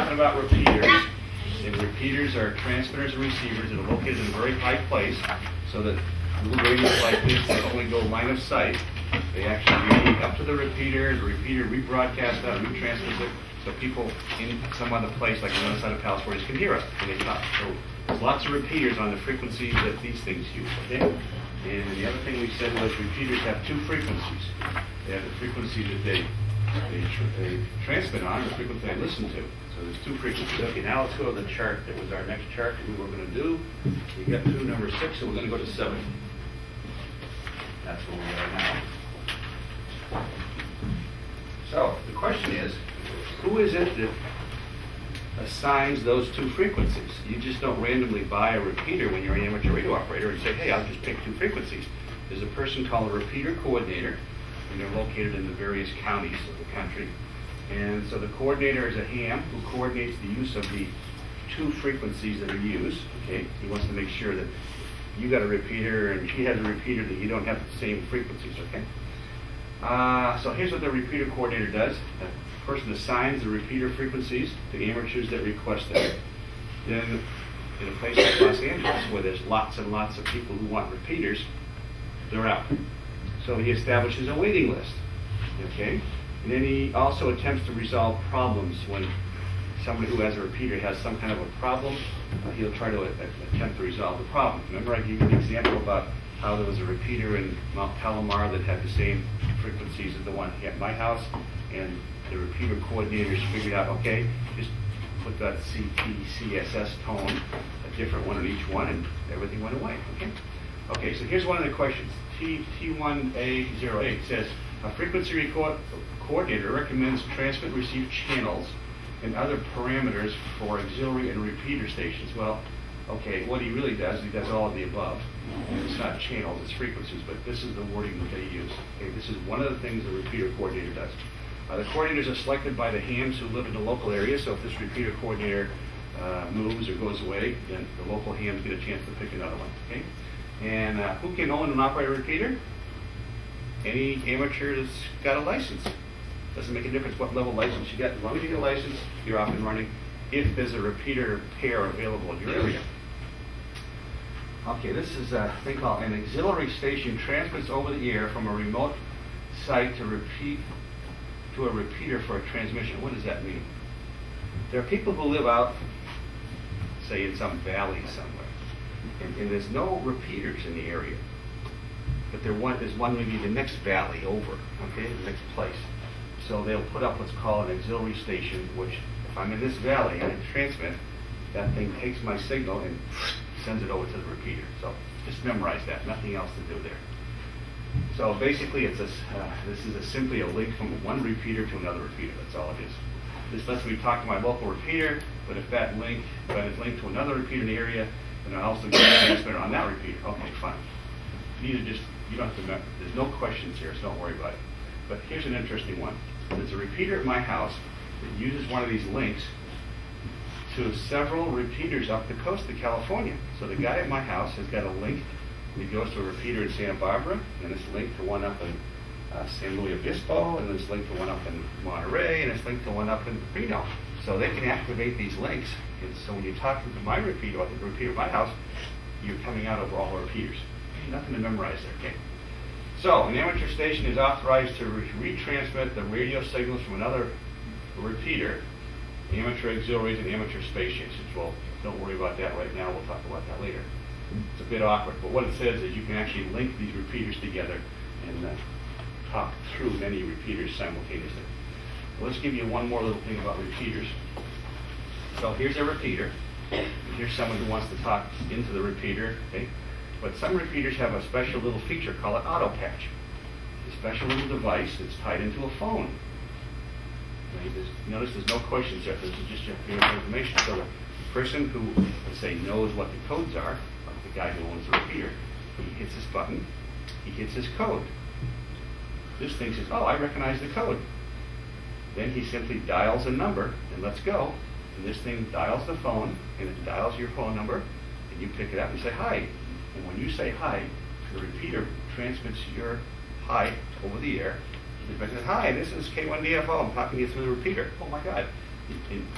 talking about repeaters. And repeaters are transmitters and receivers that are located in a very high place, so that little radios like this that only go line of sight, they actually read up to the repeater rebroadcasts that, retransmits it, so people in some other place, like on the other side of Palos Verdes, can hear us when they talk. So there's lots of repeaters on the frequencies that these things use, okay? And the other thing we said was repeaters have two frequencies. They have the frequency that they transmit on, the frequency they listen to. So there's two frequencies. Okay, now let's go to the chart. That was our next chart that we were going to do. You got through number 6, so we're going to go to 7. That's where we are now. So the question is, who is it that assigns those two frequencies? You just don't randomly buy a repeater when you're an amateur radio operator and say, hey, I'll just pick two frequencies. There's a person called a repeater coordinator, and they're located in the various counties of the country. And so the coordinator is a ham who coordinates the use of the two frequencies that are used. Okay, he wants to make sure that you got a repeater and she has a repeater, that you don't have the same frequencies. Okay. So here's what the repeater coordinator does. The person assigns the repeater frequencies to amateurs that request them. Then, in a place like Los Angeles, where there's lots and lots of people who want repeaters, they're out. So he establishes a waiting list. Okay. And then he also attempts to resolve problems. When somebody who has a repeater has some kind of a problem, he'll try to attempt to resolve the problem. Remember I gave you an example about how there was a repeater in Mount Palomar that had the same frequencies as the one at my house, and the repeater coordinators figured out, okay, just put that CTCSS tone, a different one on each one, and everything went away. Okay, so here's one of the questions. T1A08 says, a frequency coordinator recommends transmit receive channels and other parameters for auxiliary and repeater stations. Well, okay, what he really does, he does all of the above. And it's not channels, it's frequencies, but this is the wording that they use. Okay, this is one of the things the repeater coordinator does. The coordinators are selected by the hams who live in the local area, so if this repeater coordinator moves or goes away, then the local hams get a chance to pick another one. Okay? And who can own and operate a repeater? Any amateur that's got a license. Doesn't make a difference what level license you get. As long as you get a license, you're off and running if there's a repeater pair available in your area. Okay, this is a thing called an auxiliary station transmits over the air from a remote site to a repeater for a transmission. What does that mean? There are people who live out, say, in some valley somewhere, and there's no repeaters in the area. But there's one maybe the next valley over, okay, the next place. So they'll put up what's called an auxiliary station, which if I'm in this valley and I transmit, that thing takes my signal and sends it over to the repeater. So just memorize that, nothing else to do there. So basically this is simply a link from one repeater to another repeater, that's all it is. This lets me talk to my local repeater, but if that link, when it's linked to another repeater in the area, then I also get a transmitter on that repeater. Okay, fine. You don't have to remember, there's no questions here, so don't worry about it. But here's an interesting one. There's a repeater at my house that uses one of these links to several repeaters up the coast of California. So the guy at my house has got a link, and he goes to a repeater in Santa Barbara, and it's linked to one up in San Luis Obispo, and it's linked to one up in Monterey, and it's linked to one up in Reno. So they can activate these links, and so when you're talking to my repeater, or the repeater at my house, you're coming out over all the repeaters. Nothing to memorize there, okay? So, an amateur station is authorized to retransmit the radio signals from another repeater, amateur auxiliaries and amateur space stations. Well, don't worry about that right now, we'll talk about that later. It's a bit awkward, but what it says is you can actually link these repeaters together and talk through many repeaters simultaneously. Well, let's give you one more little thing about repeaters. So here's a repeater, and here's someone who wants to talk into the repeater, okay? But some repeaters have a special little feature called an Autopatch. It's a special little device that's tied into a phone. Notice there's no questions there. This is just your information. So the person who, let's say, knows what the codes are, like the guy who owns the repeater, he hits this button, he hits his code. This thing says, oh, I recognize the code. Then he simply dials a number and lets go. And this thing dials the phone, and it dials your phone number, and you pick it up and say, hi. And when you say hi, the repeater transmits your hi over the air. The repeater says, hi, this is K1DFO. I'm talking to you through the repeater. Oh my God.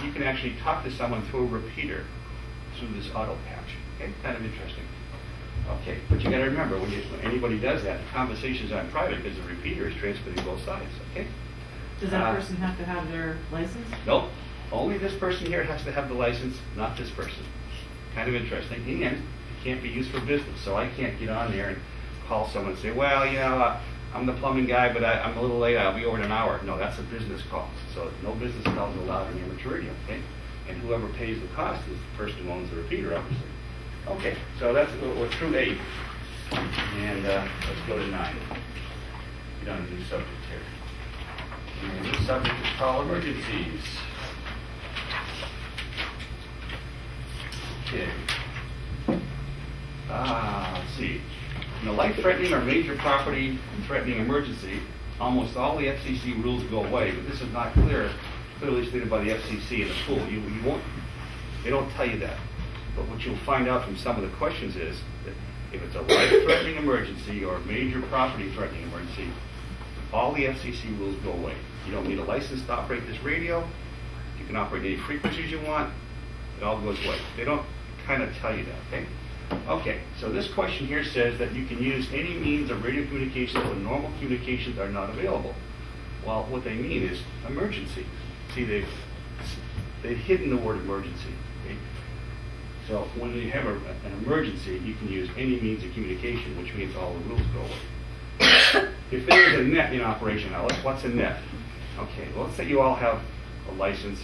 You can actually talk to someone through a repeater through this Autopatch. Okay, kind of interesting. Okay, but you got to remember, when anybody does that, the conversations aren't private because the repeater is transmitting both sides. Okay. Does that person have to have their license? Nope. Only this person here has to have the license, not this person. Kind of interesting. And it can't be used for business. So I can't get on there and call someone and say, well, I'm the plumbing guy, but I'm a little late. I'll be over in an hour. No, that's a business call. So no business calls allowed in amateur radio. Okay. And whoever pays the cost is the person who owns the repeater, obviously. Okay. So we're through 8. And let's go to 9. Get on a new subject here. And the subject is called emergencies. Okay. Let's see. In a life-threatening or major property-threatening emergency, almost all the FCC rules go away, but this is not clearly stated by the FCC in the pool. They don't tell you that. But what you'll find out from some of the questions is that if it's a life-threatening emergency or a major property-threatening emergency, all the FCC rules go away. You don't need a license to operate this radio. You can operate any frequencies you want. It all goes away. They don't kind of tell you that, okay? Okay, so this question here says that you can use any means of radio communications when normal communications are not available. Well, what they mean is emergency. See, they've hidden the word emergency. Okay? So when you have an emergency, you can use any means of communication, which means all the rules go away. If there is a net in operation, now what's a net? Okay, well, let's say you all have a license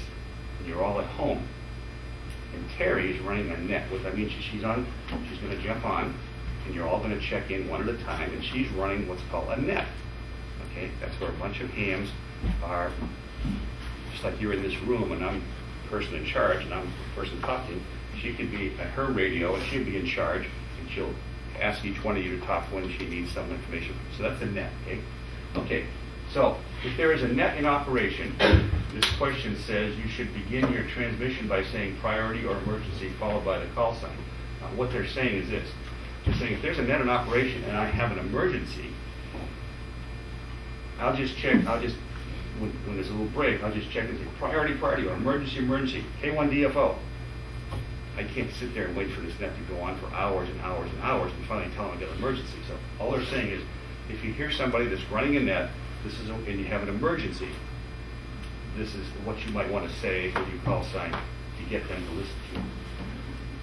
and you're all at home. And Terry is running a net. What that means is she's going to jump on, and you're all going to check in one at a time, and she's running what's called a net. Okay, that's where a bunch of hams are, just like you're in this room, and I'm the person in charge, and I'm the person talking. She could be at her radio, and she'll be in charge, and she'll ask each one of you to talk when she needs some information. So that's a net. Okay. Okay. So, if there is a net in operation, this question says you should begin your transmission by saying priority or emergency followed by the call sign. What they're saying is this. They're saying if there's a net in operation and I have an emergency, I'll just check, when there's a little break, I'll just check and say priority or emergency, K1 DFO. I can't sit there and wait for this net to go on for hours and hours and hours and finally tell them I got an emergency. So all they're saying is if you hear somebody that's running a net, and you have an emergency, this is what you might want to say when you call sign to get them to listen to you.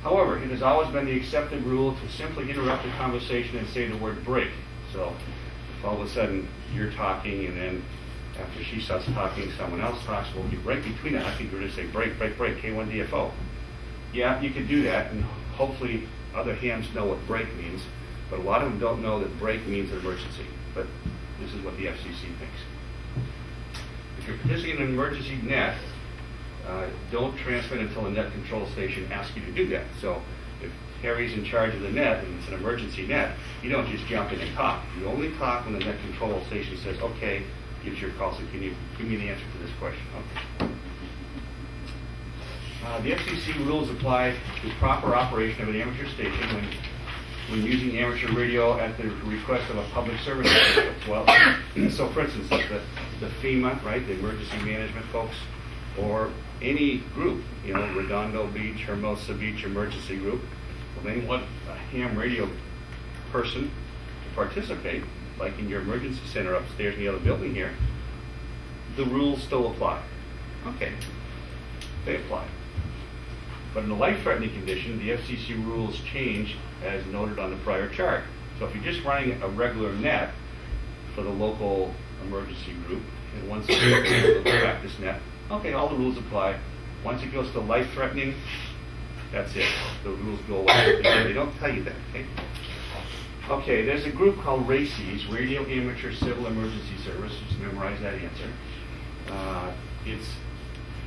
However, it has always been the accepted rule to simply interrupt the conversation and say the word break. So if all of a sudden you're talking and then after she starts talking, someone else talks, well, you break between that. I think you're going to say break, K1 DFO. Yeah, you could do that, and hopefully other hams know what break means, but a lot of them don't know that break means emergency. But this is what the FCC thinks. If you're participating in an emergency net, don't transmit until the net control station asks you to do that. So if Harry's in charge of the net and it's an emergency net, you don't just jump in and talk. You only talk when the net control station says, okay, gives your call, so can you give me the answer to this question? Okay. The FCC rules apply to proper operation of an amateur station when using amateur radio at the request of a public service official. Well, so for instance, like the FEMA, right, the emergency management folks, or any group, Redondo Beach, Hermosa Beach emergency group, when they want a ham radio person to participate, like in your emergency center upstairs in the other building here, the rules still apply. Okay, they apply. But in a life-threatening condition, the FCC rules change as noted on the prior chart. So if you're just running a regular net for the local emergency group, and once it's a practice net, okay, all the rules apply. Once it goes to life-threatening, that's it. The rules go away. They don't tell you that, okay? Okay, there's a group called RACES, Radio Amateur Civil Emergency Service. Just memorize that answer.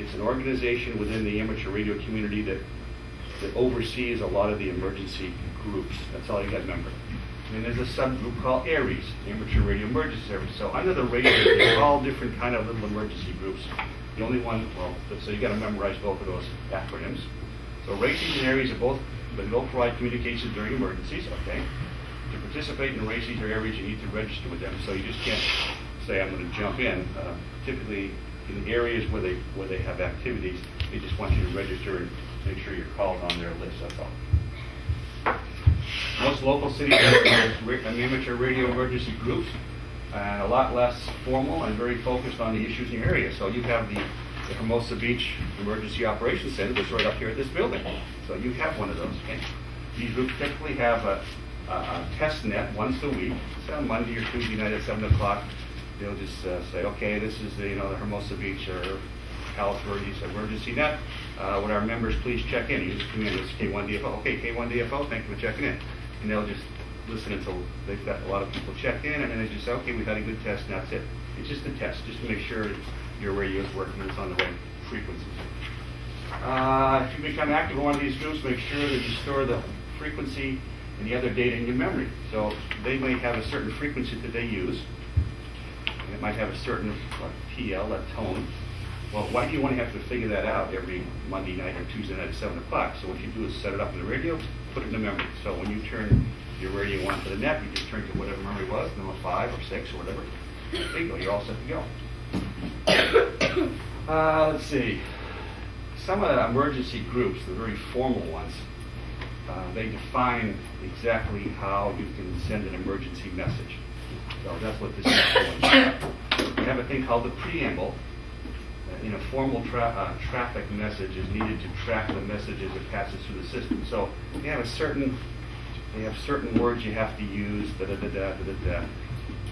It's an organization within the amateur radio community that oversees a lot of the emergency groups. That's all you got to remember. And there's a subgroup called ARES, Amateur Radio Emergency Service. So under the RACES, there's all different kind of little emergency groups. The only one, so you got to memorize both of those acronyms. So RACES and ARES are both, but don't provide communications during emergencies, okay? To participate in RACES or ARES, you need to register with them. So you just can't say, I'm going to jump in. Typically, in areas where they have activities, they just want you to register and make sure your call's on their list, that's all. Most local cities have amateur radio emergency groups, and a lot less formal and very focused on the issues in your area. So you have the Hermosa Beach Emergency Operations Center that's right up here at this building. So you have one of those. Okay? These groups typically have a test net once a week. It's on Monday or Tuesday night at 7 o'clock. They'll just say, okay, this is the Hermosa Beach or Palos Verdes emergency net. Would our members please check in? You just come in, it's K1DFO. Okay, K1DFO, thank you for checking in. And they'll just listen until they've got a lot of people checked in, and then they just say, okay, we've had a good test, and that's it. It's just a test, just to make sure your radio is working and it's on the right frequencies. If you become active in one of these groups, make sure that you store the frequency and the other data in your memory. So they may have a certain frequency that they use, and it might have a certain TL, a tone. Well, why do you want to have to figure that out every Monday night or Tuesday night at 7 o'clock? So what you do is set it up in the radio, put it in the memory. So when you turn your radio on to the net, you just turn to whatever memory was, number 5 or 6 or whatever. There you go, you're all set to go. Let's see. Some of the emergency groups, the very formal ones, they define exactly how you can send an emergency message. So that's what this is for. We have a thing called the preamble. In a formal traffic message is needed to track the message as it passes through the system. So they have certain words you have to use,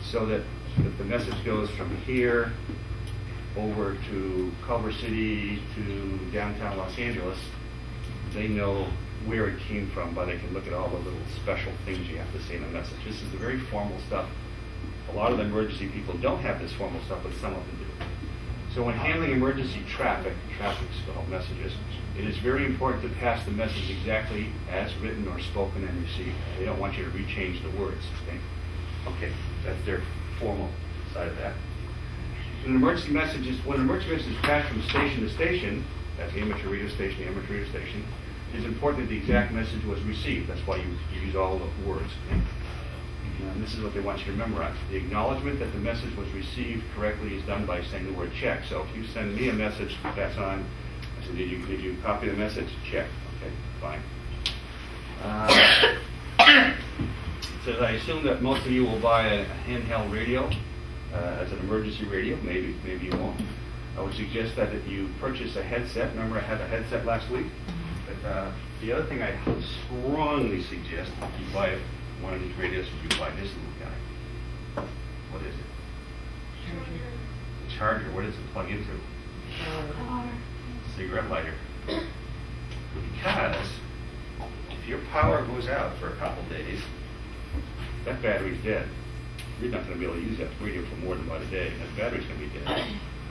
so that if the message goes from here over to Culver City to downtown Los Angeles, they know where it came from, but they can look at all the little special things you have to say in the message. This is the very formal stuff. A lot of the emergency people don't have this formal stuff, but some of them do. So when handling emergency traffic messages, it is very important to pass the message exactly as written or spoken and received. They don't want you to rechange the words. Okay, that's their formal side of that. When an emergency message is passed from station to station, that's the amateur radio station, it is important that the exact message was received. That's why you use all the words. Okay? And this is what they want you to memorize. The acknowledgement that the message was received correctly is done by saying the word check. So if you send me a message that's on, I said, did you copy the message? Check. Okay, fine. It says, I assume that most of you will buy a handheld radio as an emergency radio. Maybe you won't. I would suggest that if you purchase a headset. Remember I had a headset last week? But the other thing I strongly suggest if you buy one of these radios, you buy this little guy. What is it? Charger. The charger. What does it plug into? Cigarette lighter. Because if your power goes out for a couple days, that battery's dead. You're not going to be able to use that radio for more than about a day. That battery's going to be dead.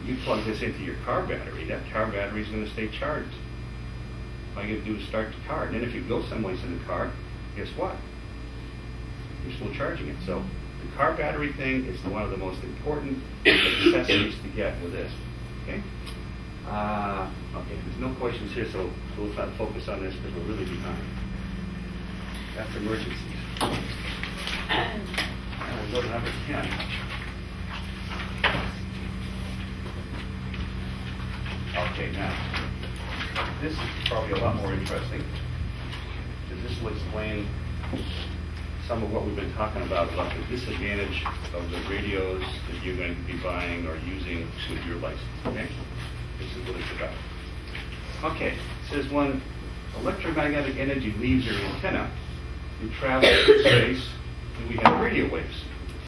You plug this into your car battery, that car battery's going to stay charged. All you got to do is start the car. And then if you go someplace in the car, guess what? You're still charging it. So the car battery thing is one of the most important accessories to get with this. Okay? Okay, there's no questions here, so we'll try to focus on this because we're really behind. That's emergencies. And we'll go to number 10. Okay, now, this is probably a lot more interesting because this will explain some of what we've been talking about the disadvantage of the radios that you're going to be buying or using with your license. Okay? This is what it's about. Okay, it says when electromagnetic energy leaves your antenna, you travel through space and we have radio waves.